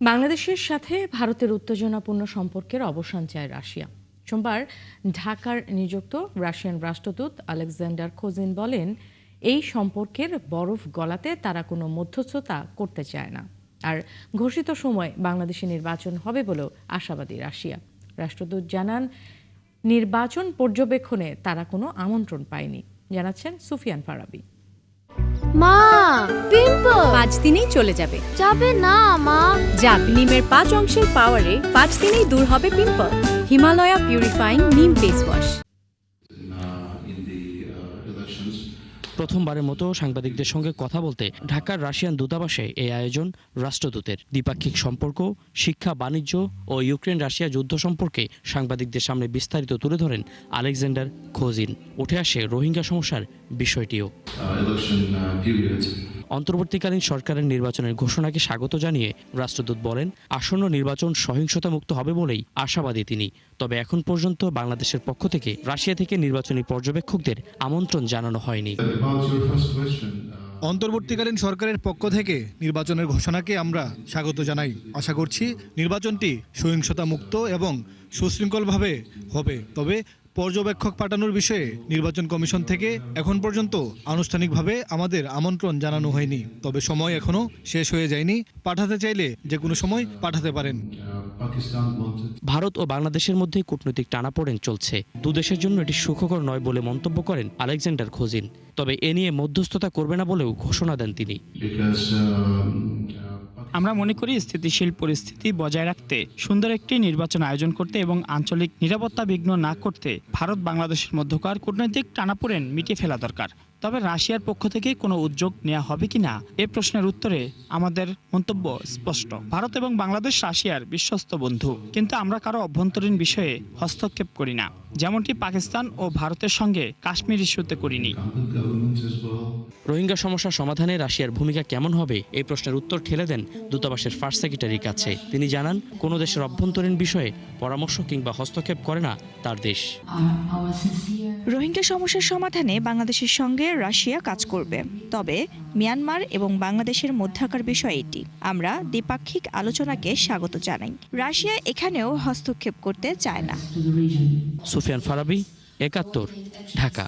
বাংলাদেশের সাথে ভারতের উত্তেজনাপূর্ণ সম্পর্কের অবসান চায় রাশিয়া। সোমবার ঢাকার নিযুক্ত রাশিয়ান রাষ্ট্রদূত আলেকজান্ডার খোজিন বলেন, এই সম্পর্কের বরফ গলাতে তারা কোনো মধ্যস্থতা করতে চায় না। আর ঘোষিত সময় বাংলাদেশে নির্বাচন হবে বলেও আশাবাদী রাশিয়া। রাষ্ট্রদূত জানান, নির্বাচন পর্যবেক্ষণে তারা কোনো আমন্ত্রণ পায়নি। জানাচ্ছেন সুফিয়ান ফারাবি। মা, পিম্পল 5 দিনেই চলে যাবে। যাবে না মা। যাক, নিমের 5 অংশের পাওয়ারে 5 দিনেই দূর হবে পিম্পল। হিমালয়া পিউরিফাইং নিম ফেস ওয়াশ। প্রথমবারের মতো সাংবাদিকদের সঙ্গে কথা বলতে ঢাকার রাশিয়ান দূতাবাসে এই আয়োজন রাষ্ট্রদূতের। দ্বিপাক্ষিক সম্পর্ক, শিক্ষা, বাণিজ্য ও ইউক্রেন রাশিয়া যুদ্ধ সম্পর্কে সাংবাদিকদের সামনে বিস্তারিত তুলে ধরেন আলেকজান্ডার খোজিন। উঠে আসে রোহিঙ্গা সমস্যার বিষয়টিও। অন্তর্বর্তীকালীন সরকারের নির্বাচনের ঘোষণাকে স্বাগত জানিয়ে রাষ্ট্রদূত বলেন, আসন্ন নির্বাচন সহিংসতা মুক্ত হবে বলেই আশাবাদী তিনি। তবে এখন পর্যন্ত বাংলাদেশের পক্ষ থেকে রাশিয়া থেকে নির্বাচনী পর্যবেক্ষকদের আমন্ত্রণ জানানো হয়নি। অন্তর্বর্তীকালীন সরকারের পক্ষ থেকে নির্বাচনের ঘোষণাকে আমরা স্বাগত জানাই। আশা করছি নির্বাচনটি সহিংসতা মুক্ত এবং সুশৃঙ্খলভাবে হবে। তবে পর্যবেক্ষক পাঠানোর বিষয়ে নির্বাচন কমিশন থেকে এখন পর্যন্ত আনুষ্ঠানিকভাবে আমাদের আমন্ত্রণ জানানো হয়নি। তবে সময় এখনো শেষ হয়ে যায়নি। পাঠাতে চাইলে যে কোনো সময় পাঠাতে পারেন। ভারত ও বাংলাদেশের মধ্যে কূটনৈতিক টানাপোড়েন চলছে। দুদেশের জন্য এটি সুখকর নয় বলে মন্তব্য করেন আলেকজান্ডার খোজিন। তবে এ নিয়ে মধ্যস্থতা করবে না বলেও ঘোষণা দেন তিনি। আমরা মনে করি স্থিতিশীল পরিস্থিতি বজায় রাখতে, সুন্দর একটি নির্বাচন আয়োজন করতে এবং আঞ্চলিক নিরাপত্তা বিঘ্ন না করতে ভারত বাংলাদেশের মধ্যকার কূটনৈতিক টানাপোড়েন মিটিয়ে ফেলা দরকার। তবে রাশিয়ার পক্ষ থেকে কোনো উদ্যোগ নেওয়া হবে কিনা এ প্রশ্নের উত্তরে আমাদের মন্তব্য স্পষ্ট। ভারত এবং বাংলাদেশ রাশিয়ার বিশ্বস্ত বন্ধু, কিন্তু আমরা কারো অভ্যন্তরীণ বিষয়ে হস্তক্ষেপ করি না, যেমনটি পাকিস্তান ও ভারতের সঙ্গে কাশ্মীর ইস্যুতে করিনি। রোহিঙ্গা সমস্যা সমাধানে রাশিয়ার ভূমিকা কেমন হবে এই প্রশ্নের উত্তর ঠেলে দেন দূতাবাসের ফার্স্ট সেক্রেটারির কাছে। তিনি জানান, কোনো দেশের অভ্যন্তরীণ বিষয়ে পরামর্শ কিংবা হস্তক্ষেপ করে না তার দেশ। রোহিঙ্গা সমস্যার সমাধানে বাংলাদেশের সঙ্গে রাশিয়া কাজ করবে। তবে মিয়ানমার এবং বাংলাদেশের মধ্যকার বিষয় এটি। আমরা দ্বিপাক্ষিক আলোচনাকে স্বাগত জানাই। রাশিয়া এখানেও হস্তক্ষেপ করতে চায় না। সুফিয়ান ফারাবি, ৭১, ঢাকা।